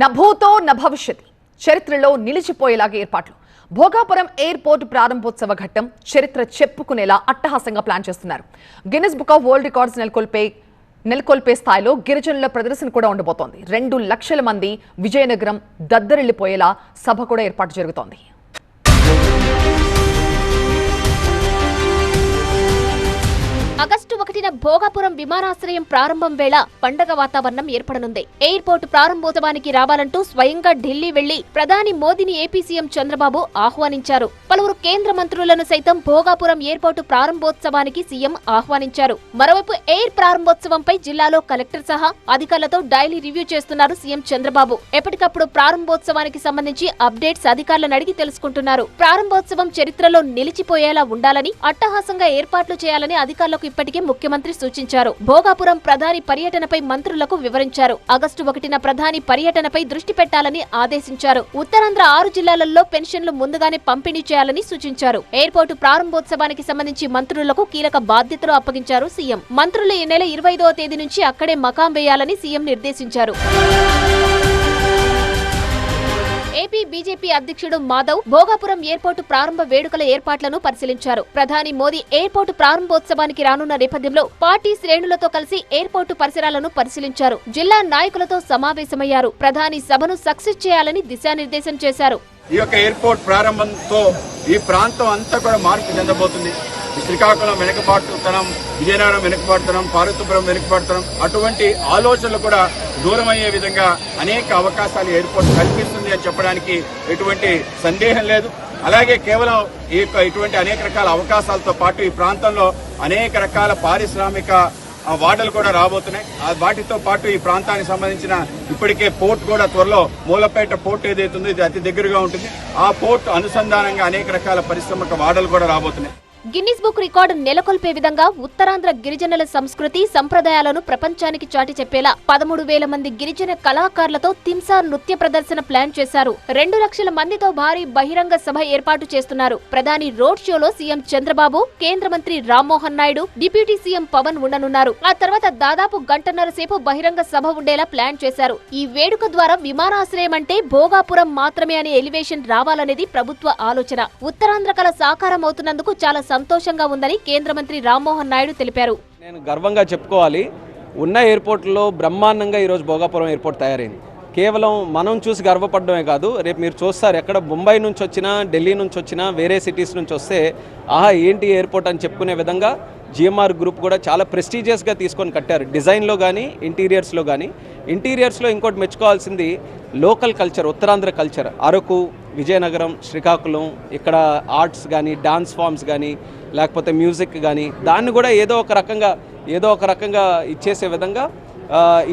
నభూతో నభవిష్యతి చరిత్రలో నిలిచిపోయేలాగా ఏర్పాట్లు. భోగాపురం ఎయిర్పోర్ట్ ప్రారంభోత్సవ ఘట్టం చరిత్ర చెప్పుకునేలా అట్టహాసంగా ప్లాన్ చేస్తున్నారు. Guinness book of world records నెలకొల్పే స్థాయిలో గిరిజనుల ప్రదర్శన కూడా ఉండబోతోంది. 2 లక్షల మంది విజయనగరం దద్దరిల్లిపోయేలా సభ కూడా ఏర్పాటు జరుగుతోంది. ఆగస్టు 1న భోగాపురం విమానాశ్రయం ప్రారంభం వేళ పండగ వాతావరణం ఏర్పడనుంది. ఎయిర్పోర్టు ప్రారంభోత్సవానికి రావాలంటూ స్వయంగా ఢిల్లీ వెళ్లి ప్రధాని మోదీని ఏపీ సీఎం చంద్రబాబు ఆహ్వానించారు. పలువురు కేంద్ర మంత్రులను సైతం భోగాపురం ఎయిర్పోర్టు ప్రారంభోత్సవానికి సీఎం ఆహ్వానించారు. మరోవైపు ఎయిర్ ప్రారంభోత్సవంపై జిల్లాలో కలెక్టర్ సహా అధికారులతో డైలీ రివ్యూ చేస్తున్నారు సీఎం చంద్రబాబు. ఎప్పటికప్పుడు ప్రారంభోత్సవానికి సంబంధించి అప్డేట్స్ అధికారులను అడిగి తెలుసుకుంటున్నారు. ప్రారంభోత్సవం చరిత్రలో నిలిచిపోయేలా ఉండాలని, అట్టహాసంగా ఏర్పాట్లు చేయాలని అధికారులకు ఇప్పటికే ముఖ్యమంత్రి సూచించారు. భోగాపురం ప్రధాని పర్యటనపై మంత్రులకు వివరించారు. ఆగస్టు 1న ప్రధాని పర్యటనపై దృష్టి పెట్టాలని ఆదేశించారు. ఉత్తరాంధ్ర 6 జిల్లాలలో పెన్షన్లు ముందుగానే పంపిణీ చేయాలని సూచించారు. ఎయిర్పోర్టు ప్రారంభోత్సవానికి సంబంధించి మంత్రులకు కీలక బాధ్యతలు అప్పగించారు సీఎం. మంత్రులు ఈ నెల 25వ తేదీ నుంచి అక్కడే మకాం వేయాలని సీఎం నిర్దేశించారు. ఏపీ బీజేపీ అధ్యక్షుడు మాధవ్ భోగాపురం ఎయిర్పోర్టు ప్రారంభ వేడుకల ఏర్పాట్లను పరిశీలించారు. ప్రధాని మోదీ ఎయిర్పోర్టు ప్రారంభోత్సవానికి రానున్న నేపథ్యంలో పార్టీ శ్రేణులతో కలిసి ఎయిర్పోర్టు పరిసరాలను పరిశీలించారు. జిల్లా నాయకులతో సమావేశమయ్యారు. ప్రధాని సభను సక్సెస్ చేయాలని దిశానిర్దేశం చేశారు. ఈ యొక్క ఎయిర్పోర్ట్ ప్రారంభంతో ఈ ప్రాంతం అంతా కూడా మార్పు చెందబోతుంది. శ్రీకాకుళం వెనుకబాటుతనం, విజయనగరం వెనుకబాటుతనం, పార్వతీపురం వెనుకబాటుతనం అటువంటి ఆలోచనలు కూడా దూరం అయ్యే విధంగా అనేక అవకాశాలు ఎయిర్పోర్ట్ కల్పిస్తుంది అని చెప్పడానికి ఎటువంటి సందేహం లేదు. అలాగే కేవలం ఇటువంటి అనేక రకాల అవకాశాలతో పాటు ఈ ప్రాంతంలో అనేక రకాల పారిశ్రామిక వాడలు కూడా రాబోతున్నాయి. వాటితో పాటు ఈ ప్రాంతానికి సంబంధించిన ఇప్పటికే పోర్ట్ కూడా త్వరలో మూలపేట పోర్ట్ ఏదైతుందో ఇది అతి దగ్గరగా ఉంటుంది. ఆ పోర్ట్ అనుసంధానంగా అనేక రకాల పారిశ్రామిక వాడలు కూడా రాబోతున్నాయి. గిన్నిస్ బుక్ రికార్డు నెలకొల్పే విధంగా ఉత్తరాంధ్ర గిరిజనుల సంస్కృతి సంప్రదాయాలను ప్రపంచానికి చాటి చెప్పేలా 13,000 మంది గిరిజన కళాకారులతో తింసా నృత్య ప్రదర్శన ప్లాన్ చేశారు. 2 లక్షల మందితో భారీ బహిరంగ సభ ఏర్పాటు చేస్తున్నారు. ప్రధాని రోడ్ షోలో సీఎం చంద్రబాబు, కేంద్ర మంత్రి రామ్మోహన్ నాయుడు, డిప్యూటీ సీఎం పవన్ ఉండనున్నారు. ఆ తర్వాత దాదాపు గంటన్నర సేపు బహిరంగ సభ ఉండేలా ప్లాన్ చేశారు. ఈ వేడుక ద్వారా విమానాశ్రయం అంటే భోగాపురం మాత్రమే అనే ఎలివేషన్ రావాలనేది ప్రభుత్వ ఆలోచన. ఉత్తరాంధ్ర కళ సాకారం అవుతున్నందుకు చాలా సంతోషంగా ఉందని కేంద్ర మంత్రి రామ్మోహన్ నాయుడు తెలిపారు. నేను గర్వంగా చెప్పుకోవాలి, ఉన్న ఎయిర్పోర్ట్లో బ్రహ్మాండంగా ఈరోజు భోగాపురం ఎయిర్పోర్ట్ తయారైంది. కేవలం మనం చూసి గర్వపడడమే కాదు, రేపు మీరు చూస్తారు ఎక్కడ బొంబాయి నుంచి వచ్చినా, ఢిల్లీ నుంచి వచ్చినా, వేరే సిటీస్ నుంచి వస్తే ఆహా ఏంటి ఎయిర్పోర్ట్ అని చెప్పుకునే విధంగా జిఎంఆర్ గ్రూప్ కూడా చాలా ప్రెస్టీజియస్గా తీసుకొని కట్టారు. డిజైన్లో కానీ ఇంటీరియర్స్లో కానీ. ఇంటీరియర్స్లో ఇంకోటి మెచ్చుకోవాల్సింది local culture, Uttarandhra culture. Araku, Vizianagaram, Srikakulam ఇక్కడ ఆర్ట్స్ కానీ, డాన్స్ ఫామ్స్ కానీ, లేకపోతే మ్యూజిక్ కానీ దాన్ని కూడా ఏదో ఒక రకంగా ఇచ్చేసే విధంగా,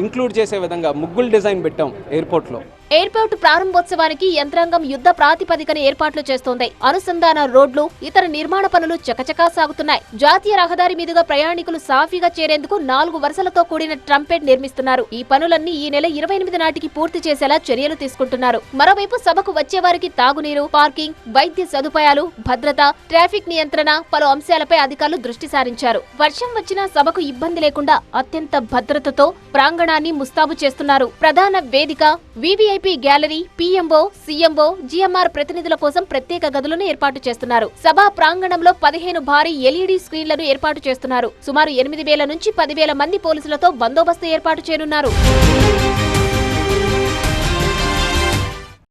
ఇంక్లూడ్ చేసే విధంగా ముగ్గులు డిజైన్ పెట్టాం ఎయిర్పోర్ట్లో. ఎయిర్పోర్టు ప్రారంభోత్సవానికి యంత్రాంగం యుద్ధ ప్రాతిపదికన ఏర్పాట్లు చేస్తోంది. అనుసంధాన రోడ్లు, ఇతర నిర్మాణ పనులు చకచకా సాగుతున్నాయి. జాతీయ రహదారి మీదుగా ప్రయాణికులు సాఫీగా చేరేందుకు 4 వరుసలతో కూడిన ట్రంపెట్ నిర్మిస్తున్నారు. ఈ పనులన్నీ ఈ నెల 28 నాటికి పూర్తి చేసేలా చర్యలు తీసుకుంటున్నారు. మరోవైపు సభకు వచ్చేవారికి తాగునీరు, పార్కింగ్, వైద్య సదుపాయాలు, భద్రత, ట్రాఫిక్ నియంత్రణ పలు అంశాలపై అధికారులు దృష్టి సారించారు. వర్షం వచ్చినా సభకు ఇబ్బంది లేకుండా అత్యంత భద్రతతో ప్రాంగణాన్ని ముస్తాబు చేస్తున్నారు. ప్రధాన వేదిక, VVIP gallery, PMO, CMO, GMR ప్రతినిధుల కోసం ప్రత్యేక గదులను ఏర్పాటు చేస్తున్నారు. సభా ప్రాంగణంలో 15 భారీ ఎల్ఈడీ స్క్రీన్లను ఏర్పాటు చేస్తున్నారు. సుమారు 8,000 నుంచి 10,000 మంది పోలీసులతో బందోబస్తు ఏర్పాటు చేయనున్నారు.